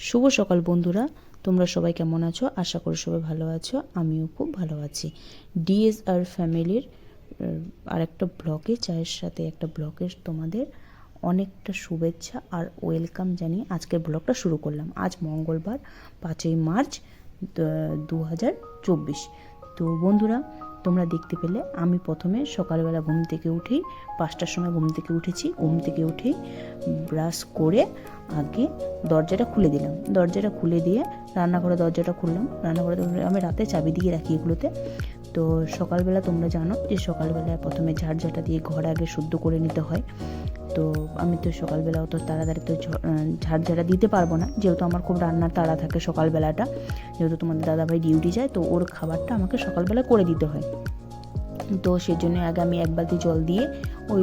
শুভ সকাল বন্ধুরা, তোমরা সবাই কেমন আছো? আশা করি সবাই ভালো আছো। আমিও খুব ভালো আছি। ডিএসআর ফ্যামিলির আরেকটা ব্লগে, চায়ের সাথে একটা ব্লগের তোমাদের অনেকটা শুভেচ্ছা আর ওয়েলকাম জানিয়ে আজকের ব্লগটা শুরু করলাম। আজ মঙ্গলবার 5ই মার্চ 2024। তো বন্ধুরা, তোমরা দেখতে পেলে আমি প্রথমে সকালবেলা ঘুম থেকে উঠেই 5টার সময় ঘুম থেকে উঠেছি। ঘুম থেকে উঠেই ব্রাশ করে আগে দরজাটা খুলে দিলাম। দরজাটা খুলে দিয়ে রান্নাঘরে দরজাটা খুললাম। রান্নাঘরে আমি রাতে চাবি দিয়ে রাখি এগুলোতে। তো সকালবেলা তোমরা জানো যে সকালবেলায় প্রথমে ঝাড়ঝাঁটা দিয়ে ঘর আগে শুদ্ধ করে নিতে হয়। তো আমি তো সকালবেলা অত তাড়াতাড়ি তো ঝাড়ঝাড়া দিতে পারবো না, যেহেতু আমার খুব রান্নার তাড়া থাকে সকালবেলাটা। যেহেতু তোমাদের দাদাভাই ডিউটি যায়, তো ওর খাবারটা আমাকে সকালবেলা করে দিতে হয়। তো সেজন্য আগে আমি এক বালতি জল দিয়ে ওই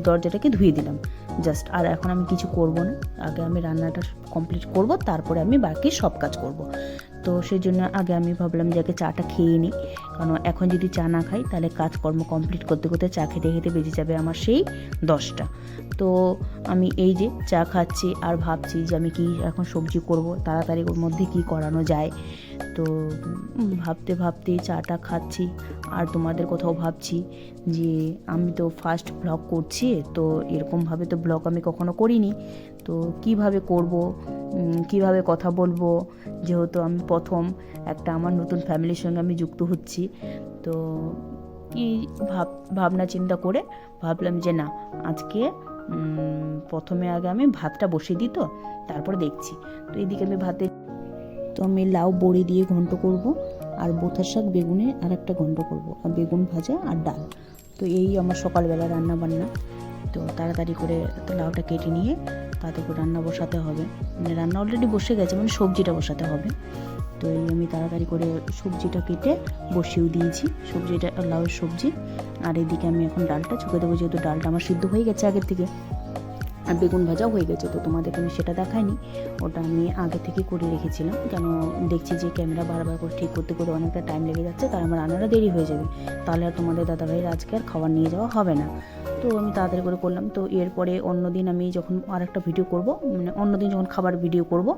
দরজাটাকে ধুয়ে দিলাম জাস্ট। আর এখন আমি কিছু করব না, আগে আমি রান্নাটা কমপ্লিট করব, তারপরে আমি বাকি সব কাজ করব। তো সেই জন্য আগে আমি ভাবলাম যে আগে চাটা খেয়ে নিই, কারণ এখন যদি চা না খাই তাহলে কাজকর্ম কমপ্লিট করতে করতে চা খেতে খেতে বেজে যাবে আমার সেই 10টা। তো আমি এই যে চা খাচ্ছি আর ভাবছি যে আমি কি এখন সবজি করব, তাড়াতাড়ি ওর মধ্যে কি করানো যায়। তো ভাবতে ভাবতে চাটা খাচ্ছি আর তোমাদের কোথাও ভাবছি যে আমি তো ফার্স্ট ব্লগ করছি, তো এরকমভাবে তো ব্লগ আমি কখনো করিনি। তো কিভাবে করব, কিভাবে কথা বলবো, যেহেতু আমি প্রথম একটা আমার নতুন ফ্যামিলির সঙ্গে আমি যুক্ত হচ্ছি। তো এই ভাবনা চিন্তা করে ভাবলাম যে না, আজকে প্রথমে আগে আমি ভাতটা বসিয়ে দিই, তো তারপরে দেখছি। তো এইদিকে আমি তো আমি লাউ বড়ি দিয়ে ঘন্ট করব, আর বোথার শাক বেগুনে আর একটা ঘন্ট করব, আর বেগুন ভাজা আর ডাল। তো এই আমার সকালবেলা রান্না বান্না। তো তাড়াতাড়ি করে লাউটা কেটে নিয়ে তাতে করে রান্না বসাতে হবে। মানে রান্না অলরেডি বসে গেছে, মানে সবজিটা বসাতে হবে। তো এই আমি তাড়াতাড়ি করে সবজিটা কেটে বসিয়েও দিয়েছি, সবজিটা লাউয়ের সবজি। আর এদিকে আমি এখন ডালটা ছুঁকে দেবো, যেহেতু ডালটা আমার সিদ্ধ হয়ে গেছে আগের থেকে, আর বেগুন ভাজাও হয়ে গেছে। তো তোমাদেরকে আমি সেটা দেখাইনি, ওটা আমি আগে থেকে করে রেখেছিলাম। কেন দেখছি যে ক্যামেরা বারবার করে ঠিক করতে করতে অনেকটা টাইম লেগে যাচ্ছে, তার আমার রান্নাটা দেরি হয়ে যাবে, তাহলে আর তোমাদের দাদাভাইয়ের আজকে আর খাবার নিয়ে যাওয়া হবে না। তো আমি তাড়াতাড়ি করে করলাম। তো এরপরে অন্যদিন আমি যখন আরেকটা ভিডিও করব, মানে অন্যদিন যখন খাবার ভিডিও করব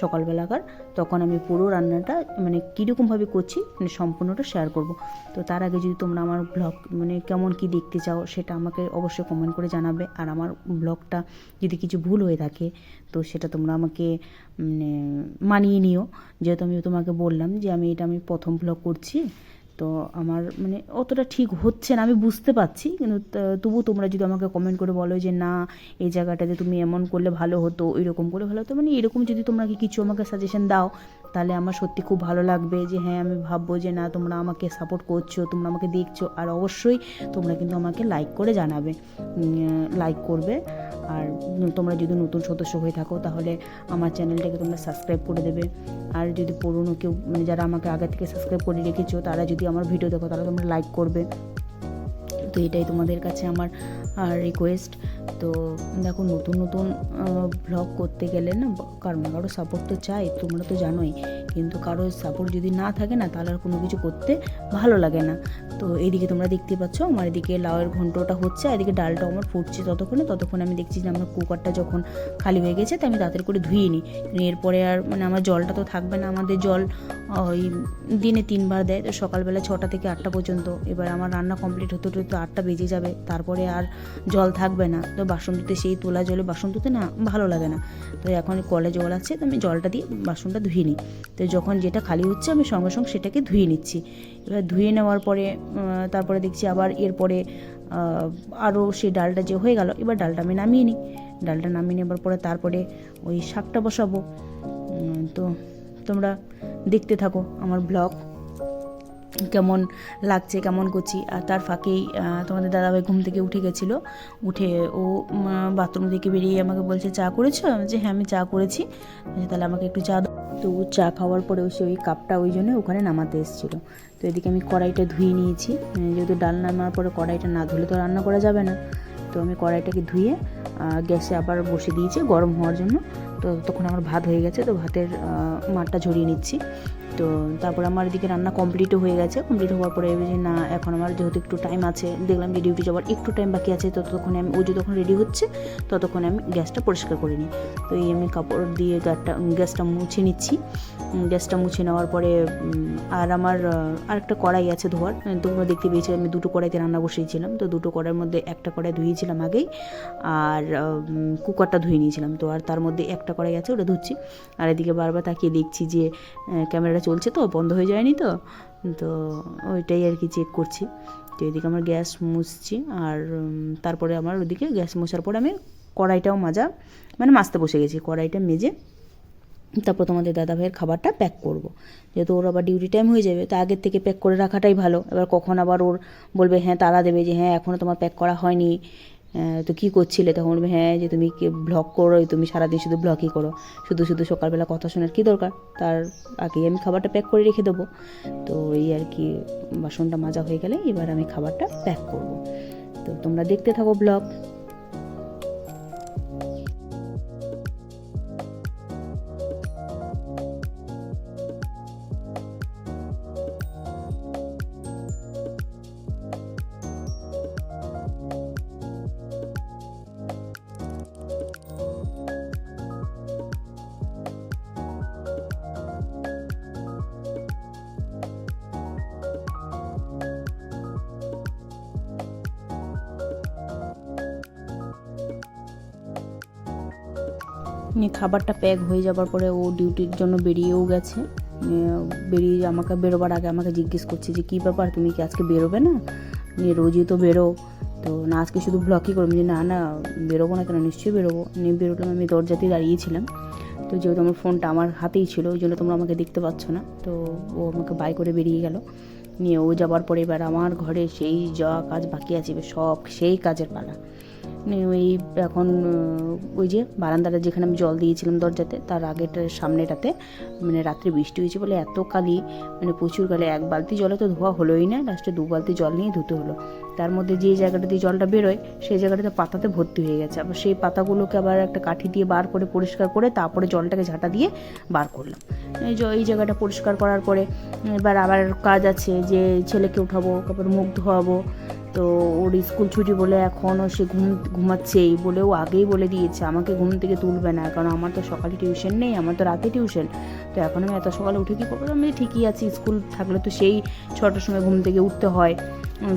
সকালবেলাকার, তখন আমি পুরো রান্নাটা মানে কীরকমভাবে করছি মানে সম্পূর্ণটা শেয়ার করব। তো তার আগে যদি তোমরা আমার ব্লগ মানে কেমন কি দেখতে চাও, সেটা আমাকে অবশ্যই কমেন্ট করে জানাবে। আর আমার ব্লগটা যদি কিছু ভুল হয়ে থাকে, তো সেটা তোমরা আমাকে মানিয়ে নিও, যেহেতু আমি তোমাকে বললাম যে আমি প্রথম ব্লগ করছি। তো আমার মানে অতটা ঠিক হচ্ছে না, আমি বুঝতে পারছি, কিন্তু তবু তোমরা যদি আমাকে কমেন্ট করে বলো যে না, এই জায়গাটাতে তুমি এমন করলে ভালো হতো, এরকম করে ভালো হতো, মানে এরকম যদি তোমরা কিছু আমাকে সাজেশন দাও, তাহলে আমার সত্যি খুব ভালো লাগবে। যে হ্যাঁ, আমি ভাববো যে না, তোমরা আমাকে সাপোর্ট করছো, তোমরা আমাকে দেখছো। আর অবশ্যই তোমরা কিন্তু আমাকে লাইক করে জানাবে, লাইক করবে। আর তোমরা যদি নতুন সদস্য হয়ে থাকো, তাহলে আমার চ্যানেলটাকে তোমরা সাবস্ক্রাইব করে দেবে। আর যদি পুরনো কেউ মানে যারা আমাকে আগে থেকে সাবস্ক্রাইব করে রেখেছো, তারা যদি আমার ভিডিও দেখো, তাহলে তোমরা লাইক করবে। তো এটাই তোমাদের কাছে আমার রিকোয়েস্ট। তো দেখো, নতুন নতুন ব্লগ করতে গেলে না কারো না কারো সাপোর্ট তো চাই, তোমরা তো জানোই। কিন্তু কারো সাপোর্ট যদি না থাকে না, তাহলে আর কোনো কিছু করতে ভালো লাগে না। তো এইদিকে তোমরা দেখতে পাচ্ছ আমার এদিকে লাউয়ের ঘন্টটা হচ্ছে, আর এদিকে ডালটাও আমার ফুটছে। ততক্ষণে আমি দেখছি যে আমার কুকারটা যখন খালি হয়ে গেছে, তো আমি তাড়াতাড়ি করে ধুয়ে নিই। এরপরে আর মানে আমার জলটা তো থাকবে না, আমাদের জল ওই দিনে 3বার দেয়, তো সকালবেলা 6টা থেকে 8টা পর্যন্ত। এবার আমার রান্না কমপ্লিট হতে হতে তো 8টা বেজে যাবে, তারপরে আর জল থাকবে না। তো বাসন ধুতে, সেই তোলা জলে বাসন ধুতে না ভালো লাগে না। তো এখন কলে জল আছে, তো আমি জলটা দিয়ে বাসনটা ধুয়ে নিই। তো যখন যেটা খালি হচ্ছে, আমি সঙ্গে সঙ্গে সেটাকে ধুয়ে নিচ্ছি। এবার ধুয়ে নেওয়ার পরে তারপরে দেখছি আবার এরপরে আরও সেই ডালটা যে হয়ে গেল, এবার ডালটা আমি নামিয়ে নিই। ডালটা নামিয়ে নেবার পরে তারপরে ওই শাকটা বসাবো। তো তোমরা দেখতে থাকো আমার ব্লগ, কেমন লাগছে, কেমন করছি। আর তার ফাঁকেই তোমাদের দাদাভাই ঘুম থেকে উঠে গেছিলো। উঠে ও বাথরুম থেকে বেরিয়ে আমাকে বলছে, চা করেছো? যে হ্যাঁ, আমি চা করেছি। তাহলে আমাকে একটু চা দাও। তো চা খাওয়ার পরে সে ওই কাপটা ওই জন্য ওখানে নামাতে এসেছিলো। তো এদিকে আমি কড়াইটা ধুয়ে নিয়েছি, যেহেতু ডাল নামার পরে কড়াইটা না ধুলে তো রান্না করা যাবে না। তো আমি কড়াইটাকে ধুয়ে গ্যাসে আবার বসে দিয়েছি গরম হওয়ার জন্য। তো তখন আমার ভাত হয়ে গেছে, তো ভাতের মাঠটা ঝরিয়ে নিচ্ছি। তো তারপর আমার এদিকে রান্না কমপ্লিটও হয়ে গেছে। কমপ্লিট হওয়ার পরে যে না, এখন আমার যেহেতু একটু টাইম আছে, দেখলাম যে ডিউটি যাওয়ার একটু টাইম বাকি আছে, ততক্ষণে আমি, ও যতক্ষণ রেডি হচ্ছে ততক্ষণে আমি গ্যাসটা পরিষ্কার করে নিই। তো এই আমি কাপড় দিয়ে গ্যাসটা মুছে নিচ্ছি। গ্যাসটা মুছে নেওয়ার পরে আর আমার আরেকটা কড়াই আছে ধোয়ার। তোমরা দেখতে পেয়েছি আমি দুটো কড়াইতে রান্না বসিয়েছিলাম। তো দুটো কড়াইয়ের মধ্যে একটা কড়াই ধুয়েছিলাম আগেই, আর কুকারটা ধুয়ে নিয়েছিলাম। তো আর তার মধ্যে একটা কড়াই আছে, ওটা ধুচ্ছি। আর এদিকে বারবার তাকিয়ে দেখছি যে ক্যামেরাটা চলছে তো, বন্ধ হয়ে যায়নি তো, তো ওইটাই আর কি চেক করছি। তো এদিকে আমার গ্যাস মুছছি, আর তারপরে আমার ওদিকে গ্যাস মোছার পরে আমি কড়াইটাও মাজতে বসে গেছি। কড়াইটা মেজে তারপর তোমাদের দাদাভাইয়ের খাবারটা প্যাক করব। যেহেতু ওর আবার ডিউটি টাইম হয়ে যাবে, তো আগের থেকে প্যাক করে রাখাটাই ভালো। এবার কখন আবার ওর বলবে হ্যাঁ তাড়া দেবে যে হ্যাঁ এখনও তোমার প্যাক করা হয়নি, তো কী করছিলে, তখন বলবে হ্যাঁ যে তুমি ব্লগ করো, তুমি সারাদিন শুধু ব্লগই করো, শুধু শুধু সকালবেলা কথা শোনার কী দরকার, তার আগেই আমি খাবারটা প্যাক করে রেখে দেবো। তো এই আর কি, বাসনটা মাজা হয়ে গেলে এবার আমি খাবারটা প্যাক করব। তো তোমরা দেখতে থাকো ব্লগ। খাবারটা প্যাক হয়ে যাবার পরে ও ডিউটির জন্য বেরিয়েও গেছে। বেরিয়ে আমাকে বেরোবার আগে আমাকে জিজ্ঞেস করছে যে কী ব্যাপার, তুমি কি আজকে বেরোবে না? রোজই তো বেরো, তো না আজকে শুধু ব্লগই করবো। যে না না বেরোবো না কেন, নিশ্চয়ই বেরোবো। নিয়ে বেরোলাম, আমি দরজাতেই দাঁড়িয়েছিলাম। তো যেহেতু আমার ফোনটা আমার হাতেই ছিল, ওই জন্য তোমরা আমাকে দেখতে পাচ্ছ না। তো ও আমাকে বাই করে বেরিয়ে গেল। নিয়ে ও যাবার পরে এবার আমার ঘরে সেই যা কাজ বাকি আছে সব সেই কাজের পালা। ওই এখন ওই যে বারান্দাটা যেখানে আমি জল দিয়েছিলাম দরজাতে, তার আগেটার সামনেটাতে রাত্রে বৃষ্টি হয়েছে বলে এত কালি, প্রচুর কালি। এক বালতি জলে তো ধোয়া হলোই না, লাস্টে 2 বালতি জল নিয়ে ধুতে হলো। তার মধ্যে যে জায়গাটা দিয়ে জলটা বেরোয় সেই জায়গাটাতে পাতাতে ভর্তি হয়ে গেছে। আবার সেই পাতাগুলোকে আবার একটা কাঠি দিয়ে বার করে পরিষ্কার করে তারপরে জলটাকে ঝাঁটা দিয়ে বার করলাম। এই জায়গাটা পরিষ্কার করার পরে এবার আবার কাজ আছে, যে ছেলেকে উঠাবো, তারপর মুখ ধোয়াবো। তো ওর স্কুল ছুটি বলে এখনও সে ঘুমাচ্ছেই বলেও আগেই বলে দিয়েছে আমাকে ঘুম থেকে তুলবে না, কারণ আমার তো সকালে টিউশন নেই, আমার তো রাতে টিউশন। তো এখন আমি এত সকালে উঠে কী করবো? আমি ঠিকই আছি, স্কুল থাকলে তো সেই 6টার সময় ঘুম থেকে উঠতে হয়।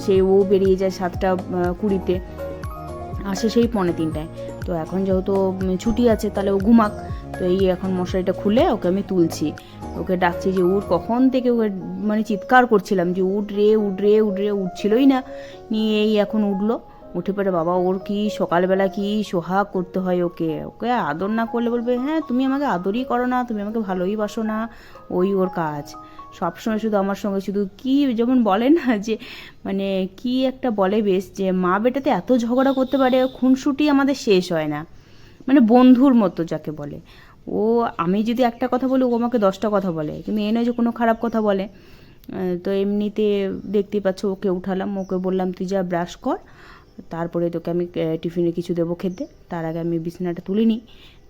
সেই ও বেরিয়ে যায় 7:20, আসে সেই 2:45। তো এখন যেহেতু ছুটি আছে তাহলে ও ঘুমাক। তো এই এখন মশারিটা খুলে ওকে আমি তুলছি, ওকে ডাকছি যে উঠ। কখন থেকে ওকে চিৎকার করছিলাম যে উঠ রে উঠ রে উঠ রে, উঠছিলই না। নিয়ে এই এখন উঠলো। উঠে পড়ে বাবা ওর কি সকালবেলা কি সোহাগ করতে হয় ওকে, ওকে আদর না করলে বলবে হ্যাঁ তুমি আমাকে আদরই করো না, তুমি আমাকে ভালোই বাসো না। ওই ওর কাজ সবসময় শুধু আমার সঙ্গে শুধু কি যেমন বলে না যে কি একটা বলে বেশ, যে মা বেটাতে এত ঝগড়া করতে পারে, খুনসুটি আমাদের শেষ হয় না। বন্ধুর মতো যাকে বলে। ও আমি যদি একটা কথা বলি ও আমাকে 10টা কথা বলে, কিন্তু এ নয় যে কোনো খারাপ কথা বলে। তো এমনিতে দেখতেই পাচ্ছ ওকে উঠালাম, ওকে বললাম তুই যা ব্রাশ কর, তারপরে তোকে আমি টিফিনে কিছু দেবো খেতে। তার আগে আমি বিছানাটা তুলে নিই।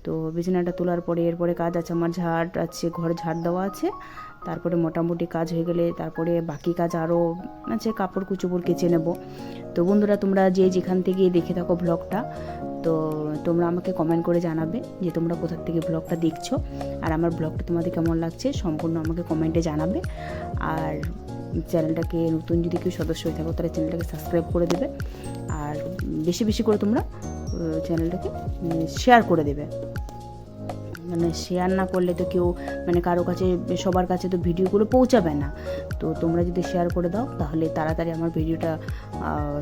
তো বিছানাটা তোলার পরে এরপরে কাজ আছে, আমার ঝাড় আছে, ঘর ঝাড় দেওয়া আছে। তারপরে মোটামুটি কাজ হয়ে গেলে তারপরে বাকি কাজ আরও আছে, কাপড় কুচোপড় কেচে নেব। তো বন্ধুরা তোমরা যেখান থেকে দেখে থাকো ব্লগটা, তো তোমরা আমাকে কমেন্ট করে জানাবে যে তোমরা কোথা থেকে ব্লগটা দেখছো, আর আমার ব্লগটা তোমাদের কেমন লাগছে সম্পূর্ণ আমাকে কমেন্টে জানাবে। আর চ্যানেলটাকে নতুন যদি কেউ সদস্য হয়ে থাকো তাহলে চ্যানেলটাকে সাবস্ক্রাইব করে দেবে, আর বেশি বেশি করে তোমরা চ্যানেলটাকে শেয়ার করে দেবে। শেয়ার না করলে তো কেউ কারো কাছে, সবার কাছে তো ভিডিওগুলো পৌঁছাবে না। তো তোমরা যদি শেয়ার করে দাও তাহলে তাড়াতাড়ি আমার ভিডিওটা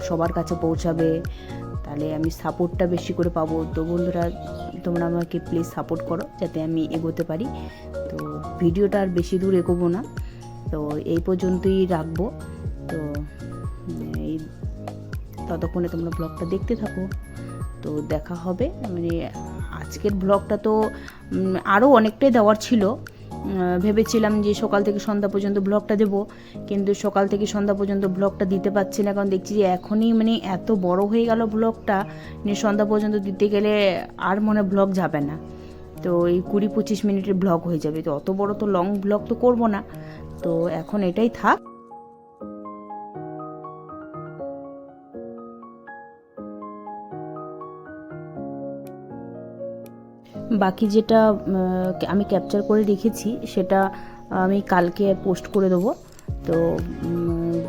সবার কাছে পৌঁছাবে, তাহলে আমি সাপোর্টটা বেশি করে পাবো। তো বন্ধুরা তোমরা আমাকে প্লিজ সাপোর্ট করো যাতে আমি এগোতে পারি। তো ভিডিওটা আর বেশি দূর এগোবো না, তো এই পর্যন্তই রাখবো। তো এই ততক্ষণে তোমরা ব্লগটা দেখতে থাকো। তো দেখা হবে। আজকের ব্লগটা তো আরও অনেকটাই দেওয়ার ছিল। ভেবেছিলাম যে সকাল থেকে সন্ধ্যা পর্যন্ত ব্লগটা দেবো, কিন্তু সকাল থেকে সন্ধ্যা পর্যন্ত ব্লগটা দিতে পারছি না, কারণ দেখছি যে এখনই এত বড় হয়ে গেল ব্লগটা, সন্ধ্যা পর্যন্ত দিতে গেলে আর ব্লগ যাবে না। তো এই 20-25 মিনিটের ব্লগ হয়ে যাবে। তো অত বড় তো লং ব্লগ তো করবো না, তো এখন এটাই থাক। বাকি যেটা আমি ক্যাপচার করে রেখেছি সেটা আমি কালকে পোস্ট করে দেবো। তো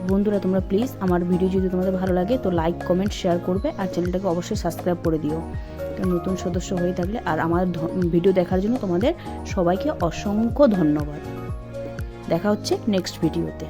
বন্ধুরা, তোমরা প্লিজ আমার ভিডিও যদি তোমাদের ভালো লাগে তো লাইক, কমেন্ট, শেয়ার করবে, আর চ্যানেলটাকে অবশ্যই সাবস্ক্রাইব করে দিও তো নতুন সদস্য হয়ে থাকলে। আর আমার ভিডিও দেখার জন্য তোমাদের সবাইকে অসংখ্য ধন্যবাদ। দেখা হচ্ছে নেক্সট ভিডিওতে।